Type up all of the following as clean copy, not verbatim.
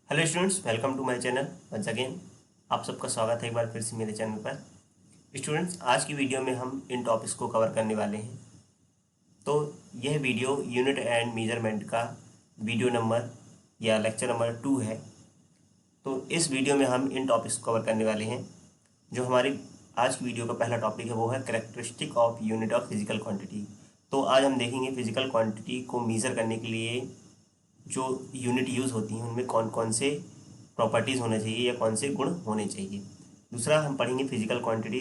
Hello students, welcome to my channel once again. आप सबका स्वागत है एक बार फिर से मेरे चैनल पर। स्टूडेंट्स, आज की वीडियो में हम इन टॉपिक्स को कवर करने वाले हैं। तो यह वीडियो यूनिट एंड मेजरमेंट का वीडियो नंबर या लेक्चर नंबर 2 है। तो इस वीडियो में हम इन टॉपिक्स को कवर करने वाले हैं। जो हमारी आज की वीडियो का पहला टॉपिक है वो है characteristic of unit of physical quantity. तो आज हम देखेंगे फिजिकल क्वांटिटी को मेज़र करने के लिए जो यूनिट यूज़ होती हैं उनमें कौन कौन से प्रॉपर्टीज़ होने चाहिए या कौन से गुण होने चाहिए। दूसरा हम पढ़ेंगे फिजिकल क्वांटिटी।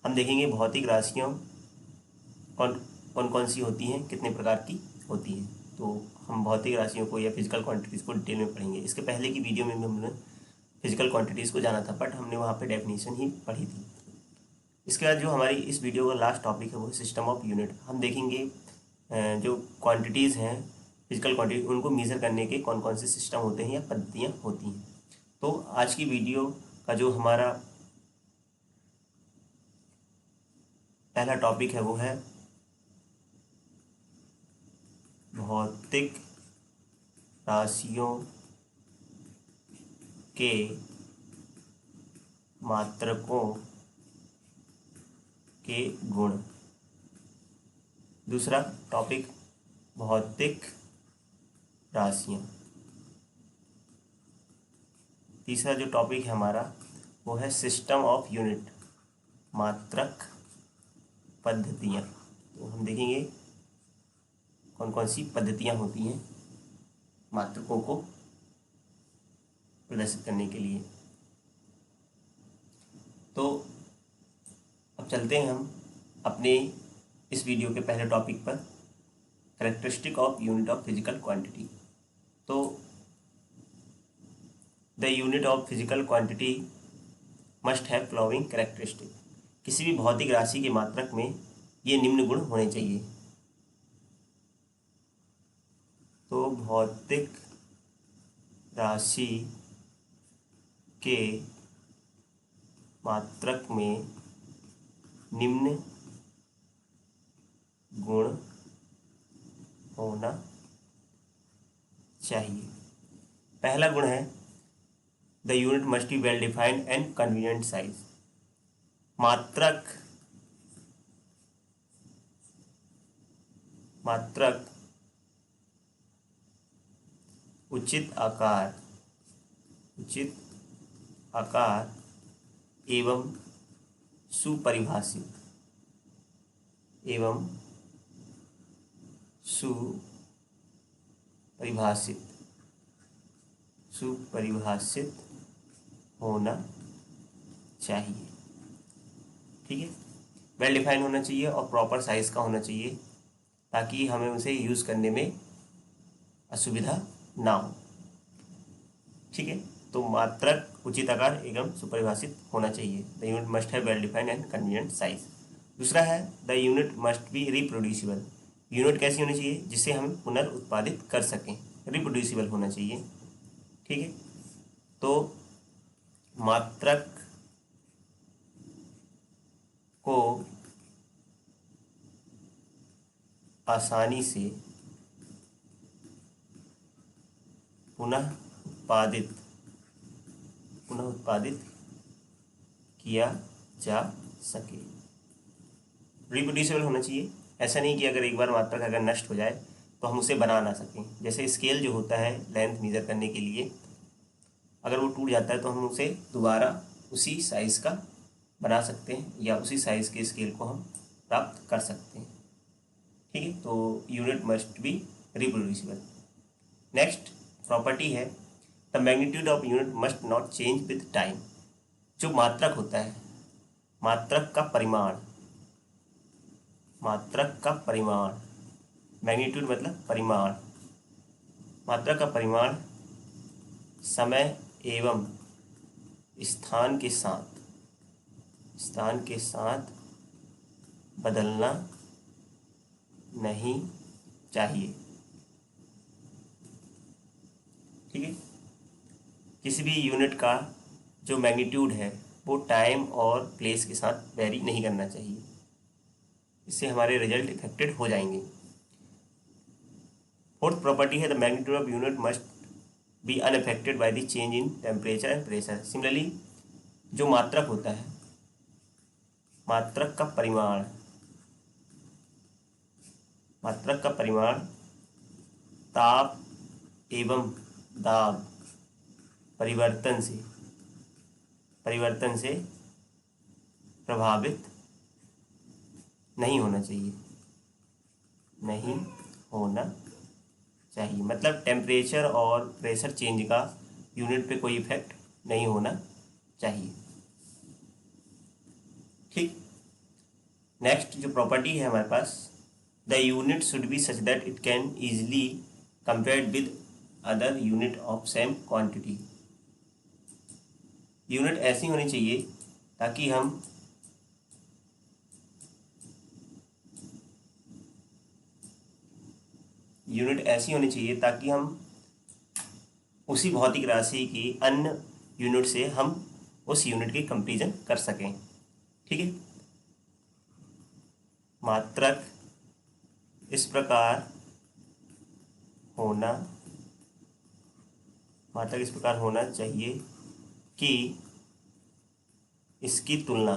हम देखेंगे भौतिक राशियाँ कौन कौन कौन सी होती हैं, कितने प्रकार की होती हैं। तो हम भौतिक राशियों को या फिजिकल क्वांटिटीज़ को डिटेल में पढ़ेंगे। इसके पहले की वीडियो में भी हमने फिजिकल क्वांटिटीज़ को जाना था, बट हमने वहाँ पे डेफिनेशन ही पढ़ी थी। इसके बाद जो हमारी इस वीडियो का लास्ट टॉपिक है वो सिस्टम ऑफ यूनिट। हम देखेंगे जो क्वांटिटीज़ हैं फिजिकल क्वांटिटी, उनको मेज़र करने के कौन कौन से सिस्टम होते हैं या पद्धतियाँ होती हैं। तो आज की वीडियो का जो हमारा पहला टॉपिक है वो है भौतिक राशियों के मात्रकों के गुण। दूसरा टॉपिक भौतिक राशियाँ। तीसरा जो टॉपिक है हमारा वो है सिस्टम ऑफ यूनिट, मात्रक पद्धतियाँ। तो हम देखेंगे कौन कौन सी पद्धतियाँ होती हैं मात्रकों को प्रदर्शित करने के लिए। तो अब चलते हैं हम अपने इस वीडियो के पहले टॉपिक पर, characteristic of unit of physical quantity. तो the unit of physical quantity must have following characteristic. किसी भी भौतिक राशि के मात्रक में ये निम्न गुण होने चाहिए। तो भौतिक राशि के मात्रक में निम्न गुण होना चाहिए। पहला गुण है the unit must be well defined and convenient size. मात्रक उचित आकार एवं सुपरिभाषित सुपरिभाषित होना चाहिए। ठीक है, वेल डिफाइन होना चाहिए और प्रॉपर साइज का होना चाहिए ताकि हमें उसे यूज़ करने में असुविधा ना हो। ठीक है, तो मात्रक उचित आकार एवं सुपरिभाषित होना चाहिए। The unit must have well defined and convenient size. दूसरा है the unit must be reproducible. Unit कैसी होनी चाहिए जिसे हम पुनर्उत्पादित कर सकें, रिप्रोड्यूसिबल होना चाहिए। ठीक है, तो मात्रक को आसानी से पुनः उत्पादित किया जा सके। रिप्रोड्यूसिबल होना चाहिए। ऐसा नहीं कि अगर एक बार मात्रक अगर नष्ट हो जाए तो हम उसे बना ना सकें। जैसे स्केल जो होता है लेंथ मेज़र करने के लिए, अगर वो टूट जाता है तो हम उसे दोबारा उसी साइज़ का बना सकते हैं या उसी साइज़ के स्केल को हम प्राप्त कर सकते हैं। ठीक है, तो unit must be reproducible. Next property है the magnitude of unit must not change with time. जो मात्रक होता है, मात्रक का परिमाण, मैग्नीट्यूड मतलब परिमाण, मात्रक का परिमाण समय एवं स्थान के साथ बदलना नहीं चाहिए। ठीक है, किसी भी यूनिट का जो मैग्नीट्यूड है वो टाइम और प्लेस के साथ वेरी नहीं करना चाहिए, इससे हमारे रिजल्ट इफेक्टेड हो जाएंगे। फोर्थ प्रॉपर्टी है the magnitude of unit must B unaffected by the change in temperature and pressure. Similarly जो मात्रक होता है, मात्रक का परिमाण, मात्रक का परिमाण ताप एवं दाब परिवर्तन से प्रभावित नहीं होना चाहिए, नहीं होना चाहिए। मतलब टेम्परेचर और प्रेशर चेंज का यूनिट पे कोई इफेक्ट नहीं होना चाहिए। ठीक। नेक्स्ट जो प्रॉपर्टी है हमारे पास, the unit should be such that it can easily compared with other unit of same quantity. Unit ऐसी होनी चाहिए ताकि हम उसी भौतिक राशि की अन्य यूनिट से हम उस यूनिट की कंपैरिजन कर सकें। ठीक है। मात्रक इस प्रकार होना चाहिए कि इसकी तुलना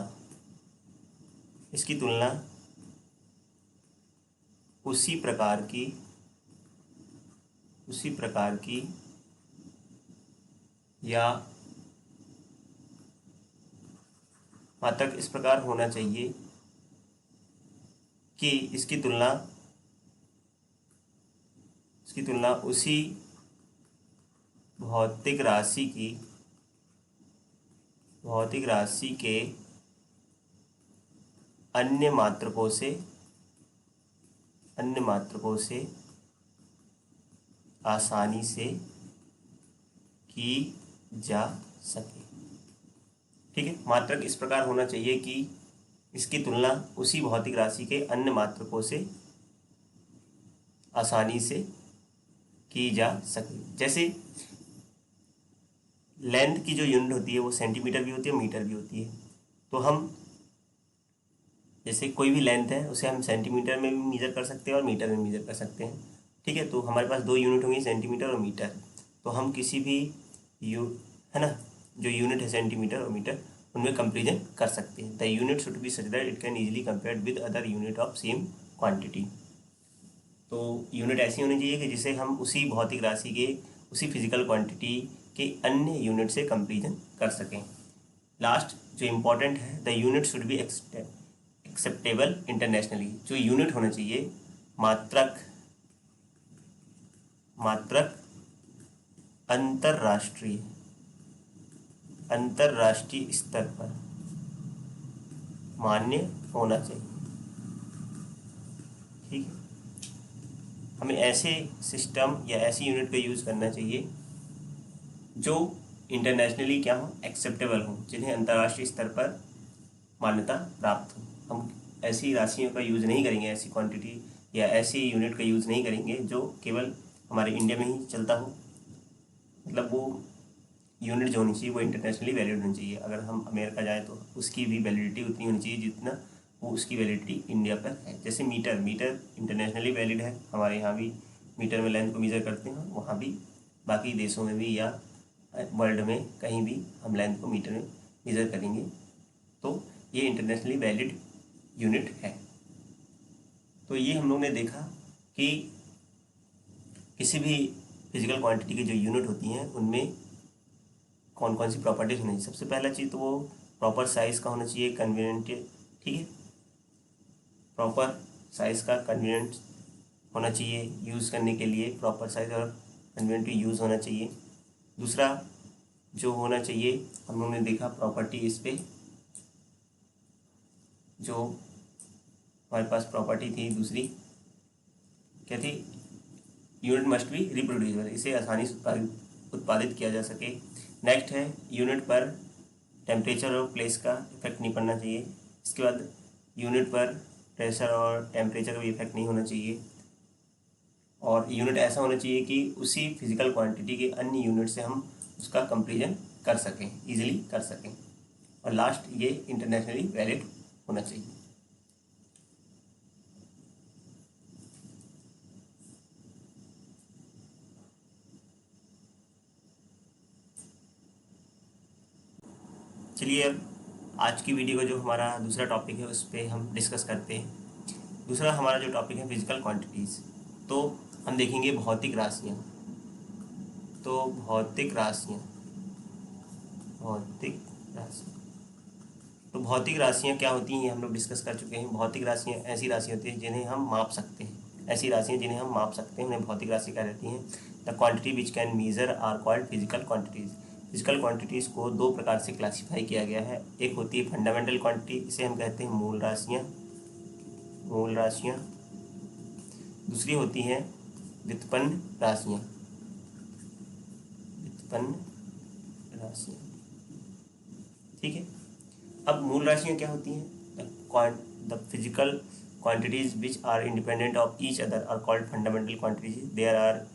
उसी प्रकार की या मात्रक इस प्रकार होना चाहिए कि इसकी तुलना उसी भौतिक राशि के अन्य मात्रकों से आसानी से की जा सके। ठीक है। मात्रक इस प्रकार होना चाहिए कि इसकी तुलना उसी भौतिक राशि के अन्य मात्रकों से आसानी से की जा सके। जैसे लेंथ की जो यूनिट होती है वो सेंटीमीटर भी होती है, मीटर भी होती है। तो हम जैसे कोई भी लेंथ है उसे हम सेंटीमीटर में भी मेजर कर सकते हैं और मीटर में मेजर कर सकते हैं। ठीक है। तो हमारे पास दो यूनिट होंगी, सेंटीमीटर और मीटर। तो हम किसी भी है ना, जो यूनिट है सेंटीमीटर और मीटर, उनमें कंपेरिजन कर सकते हैं। The unit should be such that it can easily compared with other unit of same quantity. तो यूनिट ऐसी होनी चाहिए कि जिसे हम उसी भौतिक राशि के, उसी फिजिकल क्वांटिटी के अन्य यूनिट से कंपेरिजन कर सकें। लास्ट जो इम्पोर्टेंट है, the unit should be acceptable internationally. जो यूनिट होना चाहिए, मात्रक अंतरराष्ट्रीय स्तर पर मान्य होना चाहिए। ठीक है। हमें ऐसे सिस्टम या ऐसी यूनिट का यूज़ करना चाहिए जो इंटरनेशनली क्या हो, एक्सेप्टेबल हो, जिन्हें अंतर्राष्ट्रीय स्तर पर मान्यता प्राप्त हो। हम ऐसी राशियों का यूज़ नहीं करेंगे, ऐसी क्वांटिटी या ऐसी यूनिट का यूज़ नहीं करेंगे जो केवल हमारे इंडिया में ही चलता हो। मतलब वो यूनिट जो होनी चाहिए वो इंटरनेशनली वैलिड होनी चाहिए। अगर हम अमेरिका जाएँ तो उसकी भी वैलिडिटी उतनी होनी चाहिए जितना वो उसकी वैलिडिटी इंडिया पर है। जैसे मीटर इंटरनेशनली वैलिड है, हमारे यहाँ भी मीटर में लेंथ को मेज़र करते हैं, वहाँ भी बाकी देशों में भी या वर्ल्ड में कहीं भी हम लेंथ को मीटर में मेज़र करेंगे तो ये इंटरनेशनली वैलिड यूनिट है। तो ये हम लोग ने देखा कि किसी भी फिजिकल क्वांटिटी की जो यूनिट होती हैं उनमें कौन कौन सी प्रॉपर्टीज होनी चाहिए। सबसे पहला चीज़ तो वो प्रॉपर साइज़ का होना चाहिए, कन्वीनियंट। ठीक है। प्रॉपर साइज़ का कन्वीनियंट होना चाहिए यूज़ करने के लिए, प्रॉपर साइज़ और कन्वीनियंट यूज़ होना चाहिए। दूसरा जो होना चाहिए, हम लोगों ने देखा प्रॉपर्टी इस पे, जो हमारे पास प्रॉपर्टी थी दूसरी क्या थी, यूनिट मस्ट बी रिप्रोड्यूसिबल, इसे आसानी से उत्पादित किया जा सके। नेक्स्ट है यूनिट पर टेम्परेचर और प्लेस का इफेक्ट नहीं पड़ना चाहिए। इसके बाद यूनिट पर प्रेशर और टेम्परेचर का भी इफेक्ट नहीं होना चाहिए। और यूनिट ऐसा होना चाहिए कि उसी फिजिकल क्वांटिटी के अन्य यूनिट से हम उसका कंपेरिजन कर सकें, ईजिली कर सकें। और लास्ट ये इंटरनेशनली वैलिड होना चाहिए। चलिए अब आज की वीडियो का जो हमारा दूसरा टॉपिक है उस पर हम डिस्कस करते हैं। दूसरा हमारा जो टॉपिक है फिजिकल क्वांटिटीज़। तो हम देखेंगे भौतिक राशियाँ। तो भौतिक राशियाँ तो भौतिक राशियाँ क्या होती हैं ये हम लोग डिस्कस कर चुके हैं। भौतिक राशियाँ ऐसी राशि होती हैं जिन्हें हम माप सकते हैं। ऐसी राशियाँ जिन्हें हम माप सकते हैं उन्हें भौतिक राशि कहा जाती हैं। The quantity which can measure are called physical quantities. Physical quantities को दो प्रकार से क्लासीफाई किया गया है। एक होती है फंडामेंटल क्वांटिटी, इसे हम कहते हैं मूल राशियाँ। दूसरी होती हैं व्युत्पन्न राशियाँ। ठीक है। अब मूल राशियाँ क्या होती हैं? The physical quantities which are independent of each other are called fundamental quantities. There are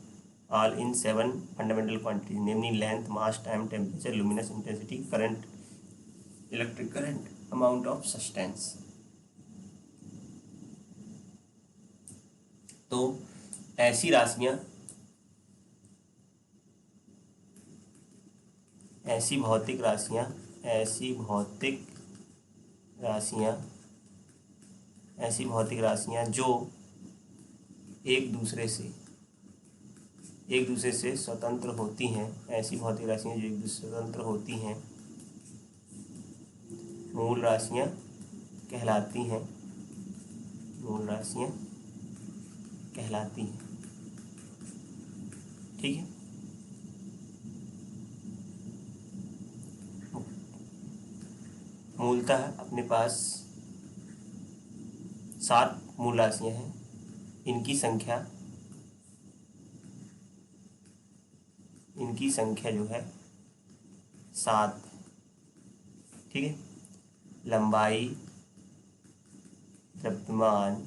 all in 7 fundamental quantities, namely length, mass, time, temperature, luminous intensity, current, electric current, amount of substance. तो ऐसी राशियाँ, ऐसी भौतिक राशियाँ जो एक दूसरे से स्वतंत्र होती हैं। ऐसी भौतिक राशियाँ जो एक दूसरे से स्वतंत्र होती हैं मूल राशियाँ कहलाती हैं। ठीक है। मूलतः अपने पास 7 मूल राशियाँ हैं। इनकी संख्या जो है 7। ठीक है। लंबाई, द्रव्यमान,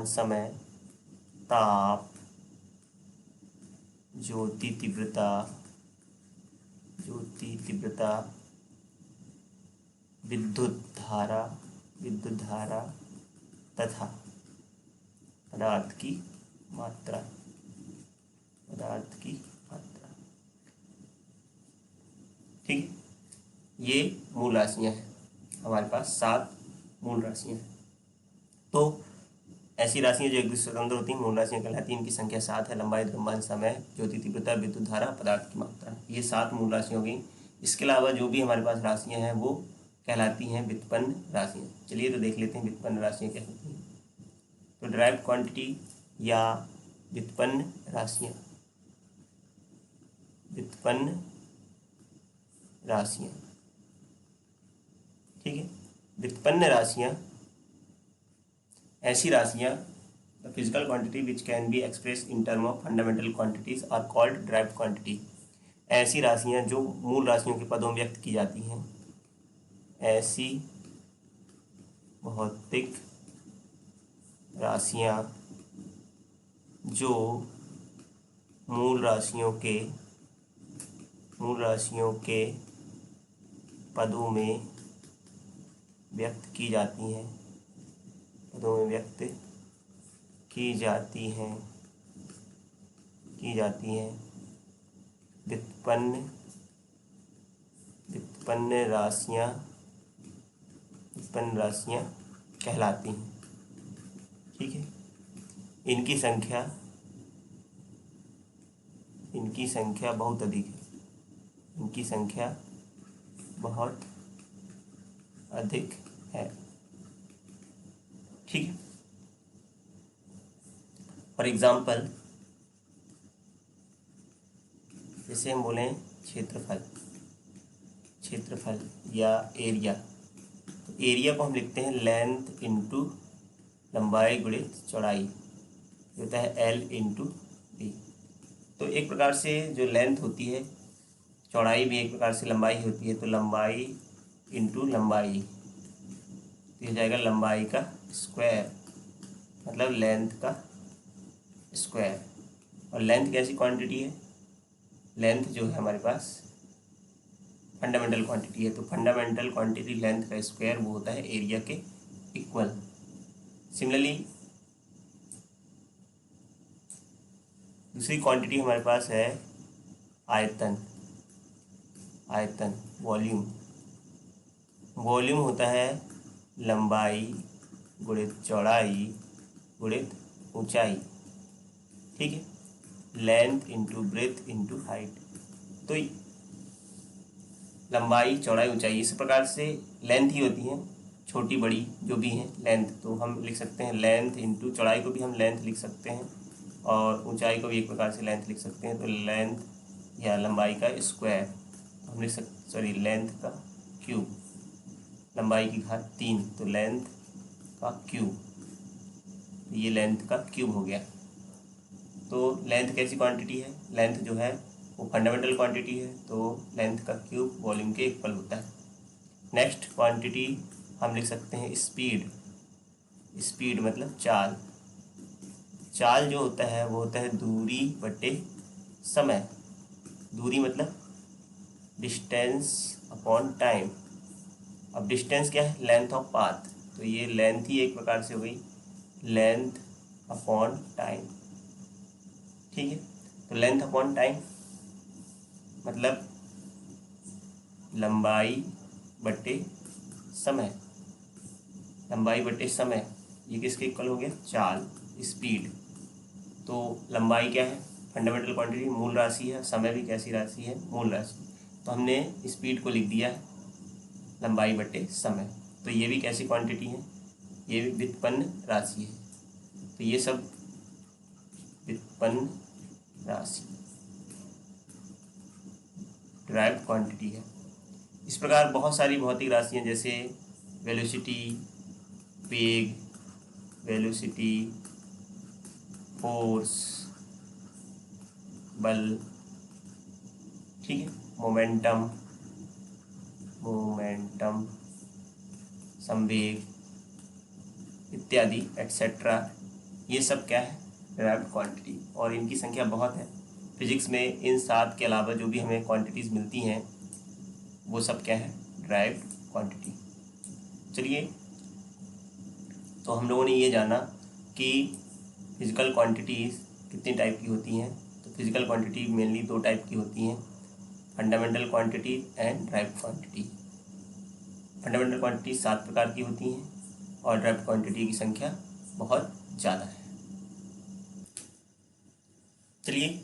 समय, ताप, ज्योति तीव्रता, विद्युत धारा तथा पदार्थ की मात्रा। ठीक है। ये मूल राशियाँ हैं। हमारे पास 7 मूल राशियाँ हैं। तो ऐसी राशियाँ जो एक दूसरे से स्वतंत्र होती हैं मूल राशियाँ कहलाती हैं। इनकी संख्या 7 है। लंबाई, द्रव्यमान, समय, ज्योति तीव्रता, विद्युत धारा, पदार्थ की मात्रा, ये 7 मूल राशियाँ हो गई। इसके अलावा जो भी हमारे पास राशियाँ हैं वो कहलाती हैं व्युत्पन्न राशियाँ। चलिए तो देख लेते हैं व्युत्पन्न राशियाँ क्या होती हैं। तो ड्राइव क्वांटिटी या व्युत्पन्न राशियाँ। ठीक है। व्युत्पन्न राशियाँ ऐसी राशियाँ, the physical quantity which can be express in term of fundamental quantities are called derived quantity. ऐसी राशियाँ जो मूल राशियों के पदों में व्यक्त की जाती हैं। ऐसी भौतिक राशियाँ जो मूल राशियों के पदों में व्यक्त की जाती हैं। व्युत्पन्न राशियाँ कहलाती हैं। ठीक है। इनकी संख्या बहुत अधिक है। ठीक है। फॉर एग्जाम्पल, जैसे हम बोलें क्षेत्रफल या एरिया। तो एरिया को हम लिखते हैं लेंथ इंटू लंबाई गुणित चौड़ाई, होता है L इंटू डी। तो एक प्रकार से जो लेंथ होती है, चौड़ाई भी एक प्रकार से लंबाई होती है। तो लंबाई इंटू लंबाई, तो ये जाएगा लंबाई का स्क्वायर, मतलब लेंथ का स्क्वायर। और लेंथ कैसी क्वांटिटी है? लेंथ जो है हमारे पास फंडामेंटल क्वांटिटी है। तो फंडामेंटल क्वांटिटी लेंथ का स्क्वायर वो होता है एरिया के इक्वल। सिमिलरली दूसरी क्वांटिटी हमारे पास है आयतन, आयतन वॉल्यूम, वॉल्यूम होता है लंबाई गुणित चौड़ाई गुणित ऊंचाई, ठीक है, length into breadth into height. तो लंबाई चौड़ाई ऊंचाई इस प्रकार से लेंथ ही होती है, छोटी बड़ी जो भी है लेंथ, तो हम लिख सकते हैं लेंथ इंटू चौड़ाई को भी हम लेंथ लिख सकते हैं और ऊंचाई को भी एक प्रकार से लेंथ लिख सकते हैं। तो लेंथ या लंबाई का स्क्वायर हम लिख सकते, सॉरी लेंथ का क्यूब, लंबाई की घात 3, तो लेंथ का क्यूब, ये लेंथ का क्यूब हो गया। तो लेंथ कैसी क्वांटिटी है, लेंथ जो है वो फंडामेंटल क्वांटिटी है, तो लेंथ का क्यूब वॉल्यूम के इक्वल होता है। नेक्स्ट क्वांटिटी हम लिख सकते हैं स्पीड, स्पीड मतलब चाल, चाल जो होता है वो होता है दूरी बटे समय, दूरी मतलब डिस्टेंस अपॉन टाइम। अब डिस्टेंस क्या है, लेंथ ऑफ पाथ, तो ये लेंथ ही एक प्रकार से हो गई लेंथ अपॉन टाइम, ठीक है। तो लेंथ अपॉन टाइम मतलब लंबाई बटे समय, लंबाई बटे समय, ये किसके इक्वल हो गया, चाल, स्पीड। तो लंबाई क्या है, फंडामेंटल क्वांटिटी, मूल राशि है, समय भी कैसी राशि है, मूल राशि, तो हमने स्पीड को लिख दिया है लंबाई बटे समय। तो ये भी कैसी क्वांटिटी है, ये भी व्युत्पन्न राशि है, तो ये सब व्युत्पन्न राशि डिराइव्ड क्वांटिटी है। इस प्रकार बहुत सारी भौतिक राशियाँ जैसे वेलोसिटी, वेग, वेलोसिटी, फोर्स, बल, ठीक है, मोमेंटम, मोमेंटम, संवेग इत्यादि एटसेट्रा, ये सब क्या है, डिराइव्ड क्वांटिटी, और इनकी संख्या बहुत है। फिजिक्स में इन 7 के अलावा जो भी हमें क्वांटिटीज़ मिलती हैं वो सब क्या है, डिराइव्ड क्वांटिटी। चलिए, तो हम लोगों ने ये जाना कि फिजिकल क्वांटिटीज़ कितनी टाइप की होती हैं। तो फिजिकल क्वांटिटी मेनली 2 टाइप की होती हैं, fundamental quantity and derived quantity. Fundamental quantity 7 प्रकार की होती हैं और डिराइव्ड क्वांटिटी की संख्या बहुत ज़्यादा है। चलिए,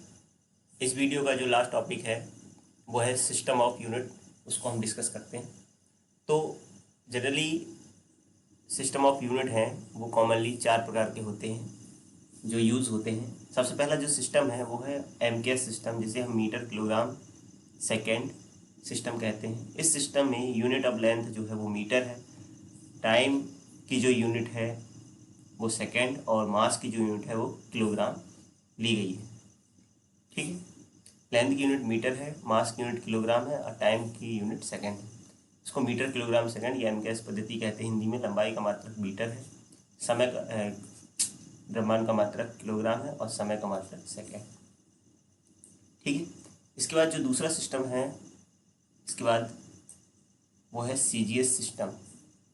इस वीडियो का जो लास्ट टॉपिक है वो है सिस्टम ऑफ यूनिट, उसको हम डिस्कस करते हैं। तो जनरली सिस्टम ऑफ यूनिट हैं वो कॉमनली 4 प्रकार के होते हैं जो यूज़ होते हैं। सबसे पहला जो सिस्टम है वो है एमकेएस सिस्टम, जिसे हम मीटर किलोग्राम सेकेंड सिस्टम कहते हैं। इस सिस्टम में यूनिट ऑफ लेंथ जो है वो मीटर है, टाइम की जो यूनिट है वो सेकेंड, और मास की जो यूनिट है वो किलोग्राम ली गई है, ठीक है। लेंथ की यूनिट मीटर है, मास की यूनिट किलोग्राम है और टाइम की यूनिट सेकेंड है। इसको मीटर किलोग्राम सेकेंड या एमकेएस पद्धति कहते हैं हिंदी में। लंबाई का मात्रक मीटर है, समय का द्रव्यमान का मात्रक किलोग्राम है और समय का मात्रक सेकेंड, ठीक है। इसके बाद जो दूसरा सिस्टम है, इसके बाद वो है सीजीएस सिस्टम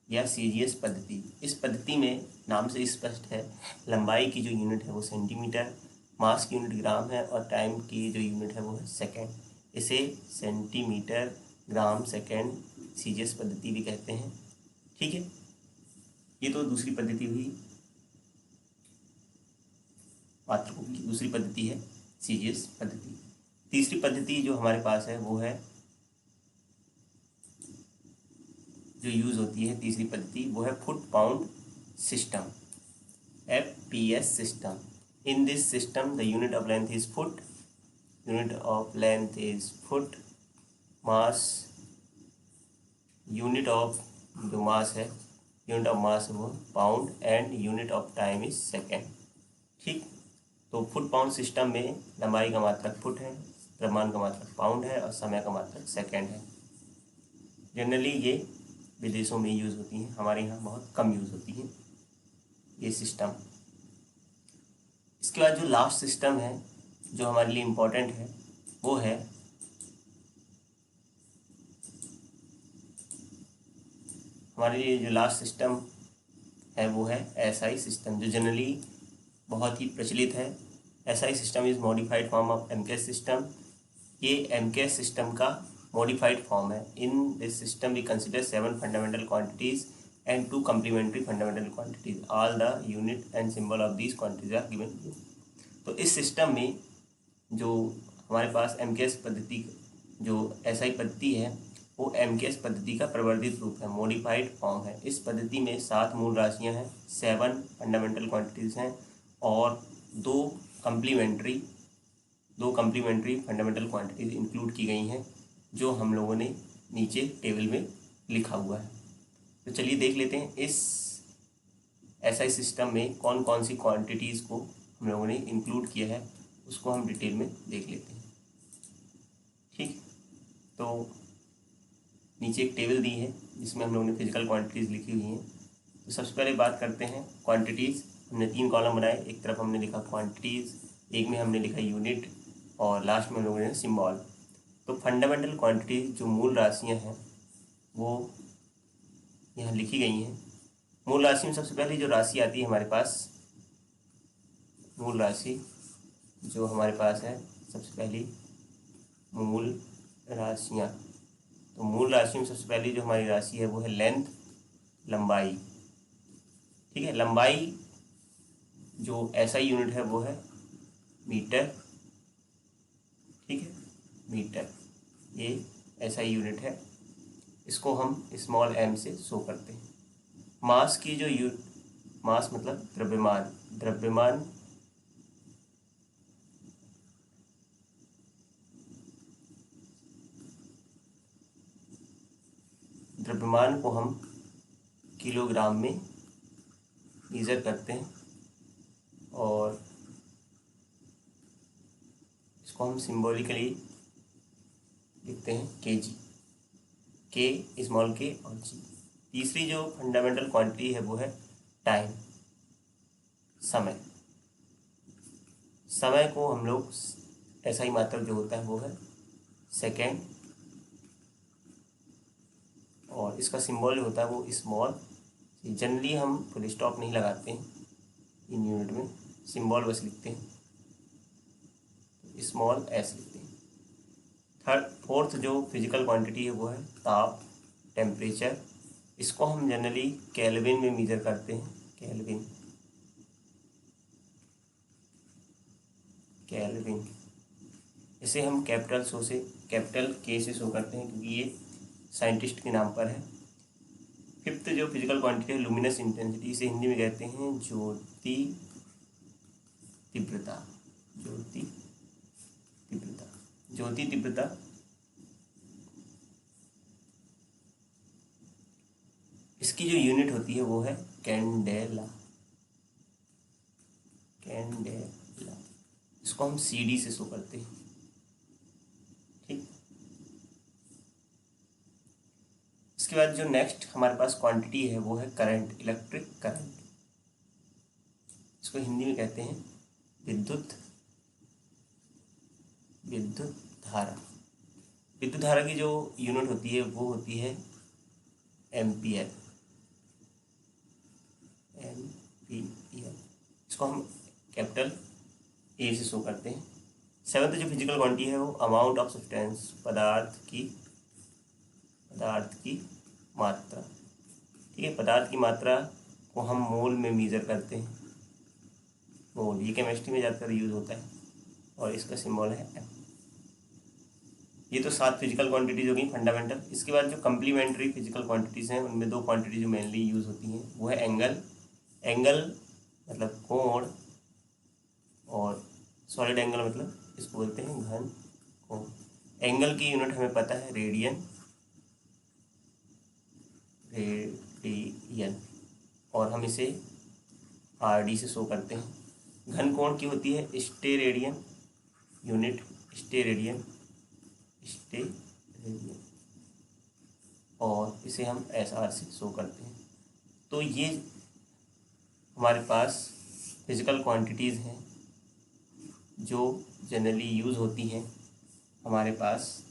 या सीजीएस पद्धति। इस पद्धति में नाम से स्पष्ट है, लंबाई की जो यूनिट है वो सेंटीमीटर, मास की यूनिट ग्राम है और टाइम की जो यूनिट है वो है सेकेंड। इसे सेंटीमीटर ग्राम सेकेंड सीजीएस पद्धति भी कहते हैं, ठीक है। ये तो दूसरी पद्धति हुई, मात्रकों की दूसरी पद्धति है सीजीएस पद्धति। तीसरी पद्धति जो हमारे पास है वो है, जो यूज़ होती है तीसरी पद्धति, वो है foot pound system, FPS system. In this system, the unit of length is foot. Unit of length is foot. Mass, unit of जो मास है, यूनिट ऑफ मास वो pound and unit of time is second, ठीक। तो foot pound system में लंबाई का मात्रक foot है, द्रव्यमान का मात्रक पाउंड है और समय का मात्रक सेकेंड है। जनरली ये विदेशों में यूज़ होती हैं, हमारे यहाँ बहुत कम यूज़ होती हैं ये सिस्टम। इसके बाद जो लास्ट सिस्टम है जो हमारे लिए इम्पोर्टेंट है वो है हमारे लिए जो लास्ट सिस्टम है वो है एसआई सिस्टम, जो जनरली बहुत ही प्रचलित है। SI system is modified form of MKS system. ये MKS सिस्टम का मॉडिफाइड फॉर्म है। In this system we consider 7 fundamental क्वांटिटीज and 2 complementary fundamental quantities. All the unit and symbol of these quantities are given below. तो इस system में जो हमारे पास MKS पद्धति, जो SI पद्धति है, वो MKS पद्धति का प्रवर्धित रूप है, मॉडिफाइड फॉर्म है। इस पद्धति में 7 मूल राशियां हैं, 7 फंडामेंटल क्वांटिटीज़ हैं और दो कंप्लीमेंट्री फंडामेंटल क्वांटिटीज़ इंक्लूड की गई हैं, जो हम लोगों ने नीचे टेबल में लिखा हुआ है। तो चलिए देख लेते हैं इस SI सिस्टम में कौन कौन सी क्वांटिटीज़ को हम लोगों ने इंक्लूड किया है, उसको हम डिटेल में देख लेते हैं। ठीक, तो नीचे एक टेबल दी है जिसमें हम लोगों ने फिजिकल क्वांटिटीज़ लिखी हुई हैं। तो सबसे पहले बात करते हैं क्वांटिटीज़। हमने 3 कॉलम बनाए, एक तरफ हमने लिखा क्वांटिटीज़, एक में हमने लिखा यूनिट और लास्ट में हम लोगों ने सिम्बॉल। तो फंडामेंटल क्वांटिटीज़ जो मूल राशियाँ हैं वो यहाँ लिखी गई हैं। मूल राशि में सबसे पहले जो राशि आती है हमारे पास, मूल राशि जो हमारे पास है, सबसे पहली मूल राशियाँ। तो मूल राशि में सबसे पहली जो हमारी राशि है वो है लेंथ, लंबाई। ठीक है, लंबाई जो SI यूनिट है वो है मीटर। ठीक है, मीटर ये SI यूनिट है, इसको हम स्मॉल m से शो करते हैं। मास की जो मास मतलब द्रव्यमान, द्रव्यमान को हम किलोग्राम में मेजर करते हैं और इसको हम सिंबॉलिकली लिखते हैं kg, K स्मॉल k और G। तीसरी जो फंडामेंटल क्वांटिटी है वो है टाइम, समय। समय को हम लोग SI मात्रक जो होता है वो है सेकेंड और इसका सिंबल जो होता है वो स्मॉल। जनरली हम फुल स्टॉप नहीं लगाते हैं इन यूनिट में, सिंबल बस लिखते हैं, स्मॉल s लिखते हैं। फोर्थ जो फिजिकल क्वांटिटी है वो है ताप, टेम्परेचर। इसको हम जनरली केल्विन में मेजर करते हैं, केल्विन। इसे हम कैपिटल K से शो करते हैं क्योंकि ये साइंटिस्ट के नाम पर है। फिफ्थ जो फिजिकल क्वांटिटी है लुमिनस इंटेंसिटी, इसे हिंदी में कहते हैं ज्योति तीव्रता। इसकी जो यूनिट होती है वो है कैंडेला। इसको हम CD से शो करते हैं। ठीक, इसके बाद जो नेक्स्ट हमारे पास क्वांटिटी है वो है करंट, इलेक्ट्रिक करंट। इसको हिंदी में कहते हैं विद्युत धारा। विद्युत धारा की जो यूनिट होती है वो होती है एम्पियर। इसको हम कैपिटल A से शो करते हैं। सेवंथ जो फिजिकल क्वांटिटी है वो अमाउंट ऑफ सब्सटेंस, पदार्थ की मात्रा। ठीक है, पदार्थ की मात्रा को हम मोल में मेजर करते हैं, मोल। ये केमिस्ट्री में ज़्यादातर यूज होता है और इसका सिंबल है M। ये तो 7 फिजिकल क्वांटिटीज हो गई फंडामेंटल। इसके बाद जो कम्प्लीमेंट्री फिजिकल क्वांटिटीज़ हैं उनमें 2 क्वांटिटीज जो मेनली यूज़ होती हैं वो है एंगल मतलब कोण, और सॉलिड एंगल मतलब इसको बोलते हैं घन कोण। एंगल की यूनिट हमें पता है रेडियन, और हम इसे RD से शो करते हैं। घन कोण की होती है स्टेरेडियन, यूनिट स्टेरेडियन, और इसे हम SR से शो करते हैं। तो ये हमारे पास फिजिकल क्वांटिटीज़ हैं जो जनरली यूज़ होती हैं हमारे पास,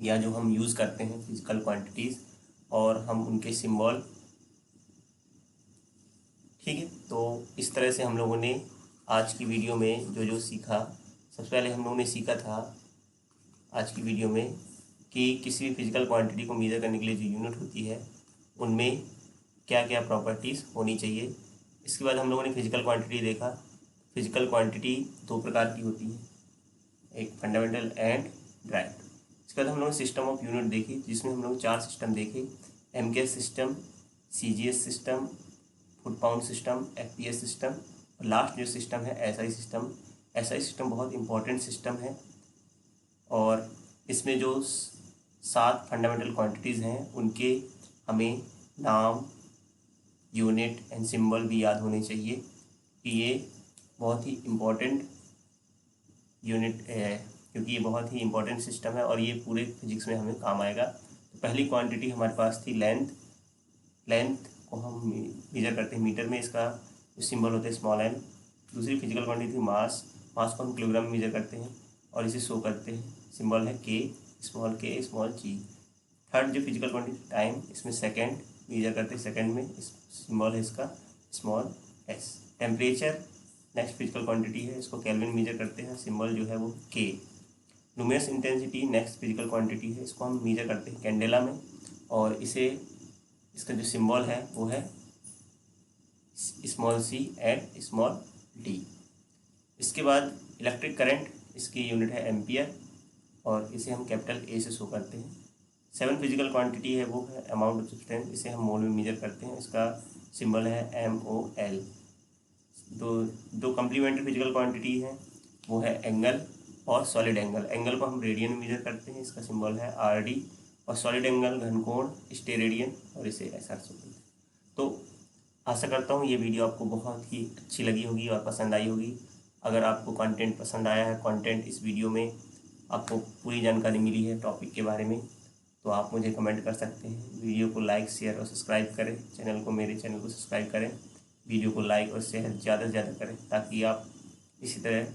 या जो हम यूज़ करते हैं फिजिकल क्वांटिटीज़, और हम उनके सिंबल। ठीक है, तो इस तरह से हम लोगों ने आज की वीडियो में जो सीखा, सबसे पहले हम लोगों ने सीखा था आज की वीडियो में कि किसी भी फिजिकल क्वांटिटी को मेज़र करने के लिए जो यूनिट होती है उनमें क्या क्या प्रॉपर्टीज़ होनी चाहिए। इसके बाद हम लोगों ने फिजिकल क्वांटिटी देखा। फिजिकल क्वांटिटी दो प्रकार की होती है, एक फंडामेंटल एंड ड्राइव्ड। इसके बाद हम लोग सिस्टम ऑफ यूनिट देखी, जिसमें हम लोग 4 सिस्टम देखे, MKS system, CGS system, foot pound system, FPS system, और लास्ट जो सिस्टम है एसआई सिस्टम। एसआई सिस्टम बहुत इंपॉर्टेंट सिस्टम है और इसमें जो 7 फंडामेंटल क्वांटिटीज़ हैं उनके हमें नाम, यूनिट एंड सिंबल भी याद होने चाहिए कि ये बहुत ही इम्पोर्टेंट यूनिट है, क्योंकि ये बहुत ही इंपॉर्टेंट सिस्टम है और ये पूरे फिजिक्स में हमें काम आएगा। तो पहली क्वांटिटी हमारे पास थी लेंथ। लेंथ को हम मेजर करते हैं मीटर में, इसका जो सिंबल होता है स्मॉल एम। दूसरी फिजिकल क्वांटिटी थी मास। मास को हम किलोग्राम में मेजर करते हैं और इसे शो करते हैं, सिंबल है के स्मॉल जी। थर्ड जो फिजिकल क्वांटिटी टाइम, इसमें सेकेंड मेजर करते हैं सेकेंड में, सिंबल है इसका small S. Temperature next physical quantity है, इसको केल्विन मेजर करते हैं, सिंबल जो है वो के। Luminous intensity next physical quantity है, इसको हम मेजर करते हैं कैंडेला में और इसका जो सिंबल है वो है small C and small D. इसके बाद इलेक्ट्रिक करंट, इसकी यूनिट है एम्पियर और इसे हम कैपिटल ए से शो करते हैं। 7 फिजिकल क्वांटिटी है वो है अमाउंट ऑफ सब्सटेंस, इसे हम मोल में मेजर करते हैं, इसका सिंबल है MOL। दो कम्प्लीमेंट्री फिजिकल क्वांटिटी है वो है एंगल और सॉलिड एंगल। एंगल को हम रेडियन में मेजर करते हैं, इसका सिंबल है RD, और सॉलिड एंगल घनकोण स्टेरेडियन और इसे SR से बोलते हैं। तो आशा करता हूँ ये वीडियो आपको बहुत ही अच्छी लगी होगी और पसंद आई होगी। अगर आपको कंटेंट पसंद आया है, कंटेंट इस वीडियो में आपको पूरी जानकारी मिली है टॉपिक के बारे में, तो आप मुझे कमेंट कर सकते हैं। वीडियो को लाइक, शेयर और सब्सक्राइब करें, मेरे चैनल को सब्सक्राइब करें, वीडियो को लाइक और शेयर ज़्यादा से ज़्यादा करें ताकि आप इसी तरह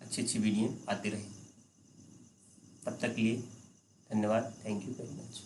अच्छी अच्छी वीडियो आती रहें। तब तक के लिए धन्यवाद। Thank you very much.